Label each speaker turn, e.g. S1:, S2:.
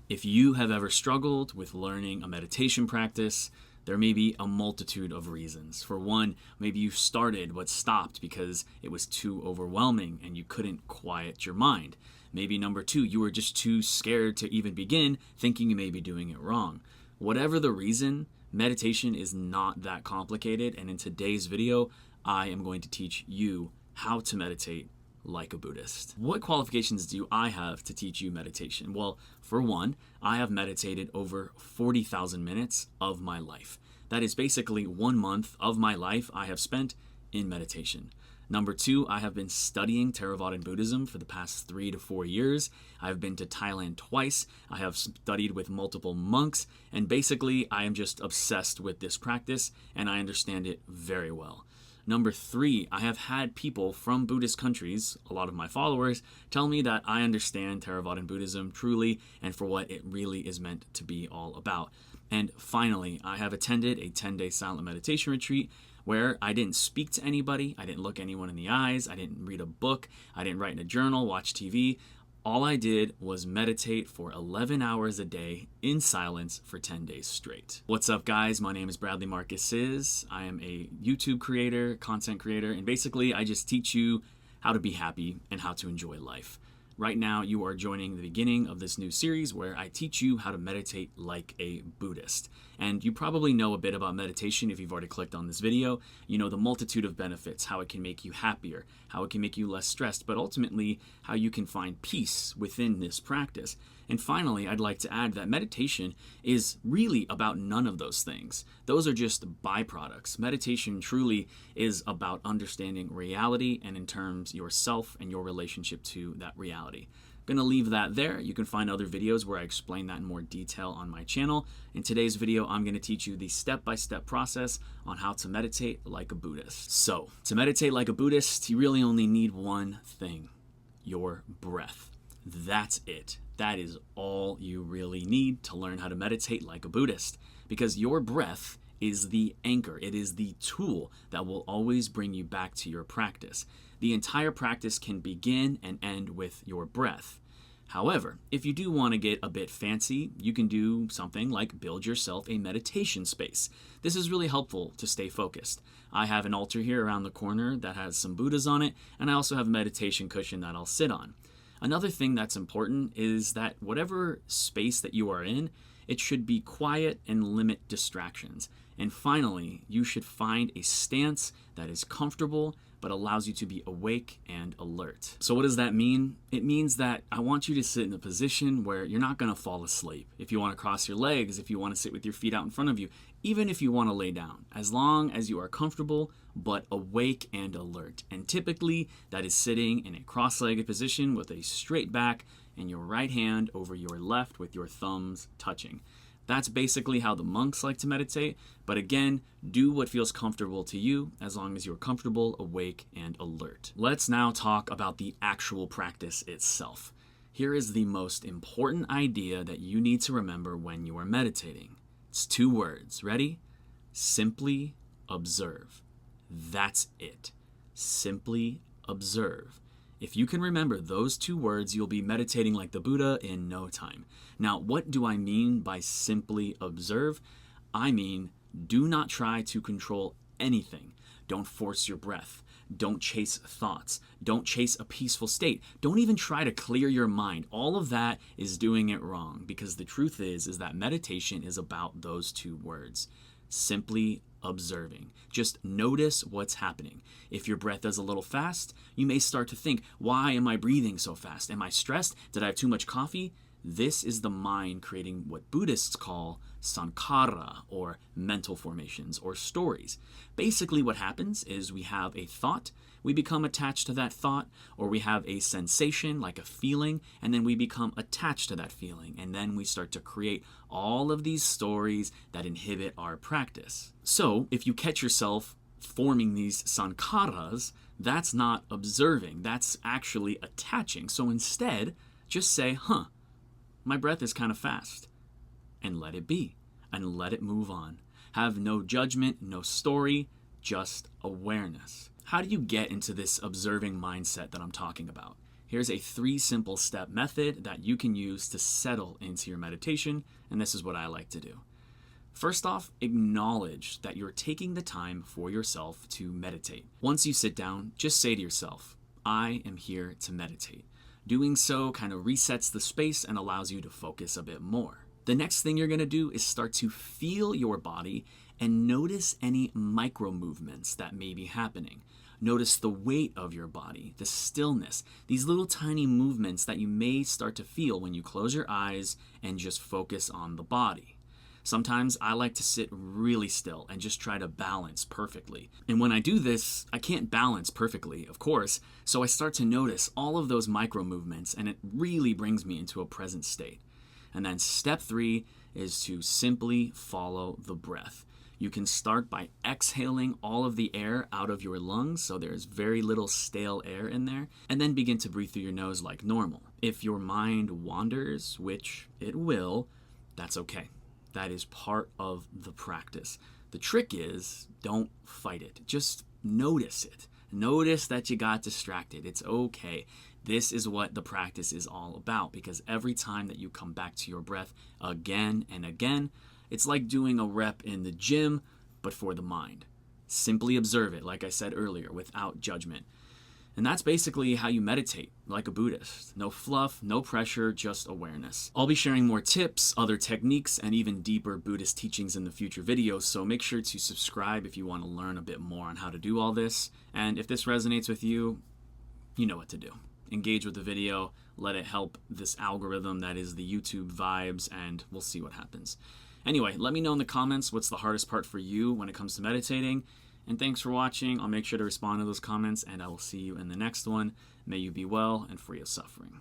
S1: If you have ever struggled with learning a meditation practice, there may be a multitude of reasons. For one, maybe you started but stopped because it was too overwhelming and you couldn't quiet your mind. Maybe number two, you were just too scared to even begin, thinking you may be doing it wrong. Whatever the reason, meditation is not that complicated, and in today's video, I am going to teach you how to meditate like a Buddhist. What qualifications do I have to teach you meditation? Well, for one, I have meditated over 40,000 minutes of my life. That is basically 1 month of my life I have spent in meditation. Number two, I have been studying Theravada Buddhism for the past 3 to 4 years. I've been to Thailand twice. I have studied with multiple monks, and basically I am just obsessed with this practice and I understand it very well. Number three, I have had people from Buddhist countries, a lot of my followers, tell me that I understand Theravada Buddhism truly and for what it really is meant to be all about. And finally, I have attended a 10-day silent meditation retreat where I didn't speak to anybody, I didn't look anyone in the eyes, I didn't read a book, I didn't write in a journal, watch TV. All I did was meditate for 11 hours a day in silence for 10 days straight. What's up, guys? My name is Bradley Marcus Is. I am a YouTube creator, content creator, and basically I just teach you how to be happy and how to enjoy life. Right now, you are joining the beginning of this new series where I teach you how to meditate like a Buddhist. And you probably know a bit about meditation if you've already clicked on this video. You know the multitude of benefits, how it can make you happier, how it can make you less stressed, but ultimately how you can find peace within this practice. And finally, I'd like to add that meditation is really about none of those things. Those are just byproducts. Meditation truly is about understanding reality and in terms yourself and your relationship to that reality. I'm going to leave that there. You can find other videos where I explain that in more detail on my channel. In today's video, I'm going to teach you the step-by-step process on how to meditate like a Buddhist. So, to meditate like a Buddhist, you really only need one thing: your breath. That's it. That is all you really need to learn how to meditate like a Buddhist, because your breath is the anchor. It is the tool that will always bring you back to your practice. The entire practice can begin and end with your breath. However, if you do want to get a bit fancy, you can do something like build yourself a meditation space. This is really helpful to stay focused. I have an altar here around the corner that has some Buddhas on it, and I also have a meditation cushion that I'll sit on. Another thing that's important is that whatever space that you are in, it should be quiet and limit distractions. And finally, you should find a stance that is comfortable but allows you to be awake and alert. So what does that mean? It means that I want you to sit in a position where you're not going to fall asleep. If you want to cross your legs, if you want to sit with your feet out in front of you, even if you want to lay down, as long as you are comfortable but awake and alert. And typically that is sitting in a cross-legged position with a straight back and your right hand over your left with your thumbs touching. That's basically how the monks like to meditate, but again, do what feels comfortable to you as long as you're comfortable, awake, and alert. Let's now talk about the actual practice itself. Here is the most important idea that you need to remember when you are meditating. It's 2 words. Ready? Simply observe. That's it. Simply observe. If you can remember those 2 words, you'll be meditating like the Buddha in no time. Now, what do I mean by simply observe? I mean, do not try to control anything. Don't force your breath. Don't chase thoughts. Don't chase a peaceful state. Don't even try to clear your mind. All of that is doing it wrong, because the truth is that meditation is about those 2 words. Simply observing. Just notice what's happening. If your breath is a little fast, you may start to think, why am I breathing so fast? Am I stressed? Did I have too much coffee? This is the mind creating what Buddhists call sankhara, or mental formations or stories. Basically what happens is we have a thought, we become attached to that thought, or we have a sensation like a feeling, and then we become attached to that feeling, and then we start to create all of these stories that inhibit our practice. So if you catch yourself forming these sankharas, that's not observing, that's actually attaching. So instead, just say, my breath is kind of fast, and let it be, and let it move on. Have no judgment, no story, just awareness. How do you get into this observing mindset that I'm talking about? Here's a 3 simple step method that you can use to settle into your meditation, and this is what I like to do. First off, acknowledge that you're taking the time for yourself to meditate. Once you sit down, just say to yourself, I am here to meditate. Doing so kind of resets the space and allows you to focus a bit more. The next thing you're going to do is start to feel your body and notice any micro movements that may be happening. Notice the weight of your body, the stillness, these little tiny movements that you may start to feel when you close your eyes and just focus on the body. Sometimes I like to sit really still and just try to balance perfectly. And when I do this, I can't balance perfectly, of course, so I start to notice all of those micro movements, and it really brings me into a present state. And then step 3 is to simply follow the breath. You can start by exhaling all of the air out of your lungs, so there's very little stale air in there, and then begin to breathe through your nose like normal. If your mind wanders, which it will, that's okay. That is part of the practice. The trick is, don't fight it. Just notice it. Notice that you got distracted. It's okay. This is what the practice is all about, because every time that you come back to your breath again and again, it's like doing a rep in the gym, but for the mind. Simply observe it, like I said earlier, without judgment. And that's basically how you meditate, like a Buddhist. No fluff, no pressure, just awareness. I'll be sharing more tips, other techniques, and even deeper Buddhist teachings in the future videos, so make sure to subscribe if you want to learn a bit more on how to do all this. And if this resonates with you, you know what to do. Engage with the video, let it help this algorithm that is the YouTube vibes, and we'll see what happens. Anyway, let me know in the comments what's the hardest part for you when it comes to meditating. And thanks for watching. I'll make sure to respond to those comments, and I will see you in the next one. May you be well and free of suffering.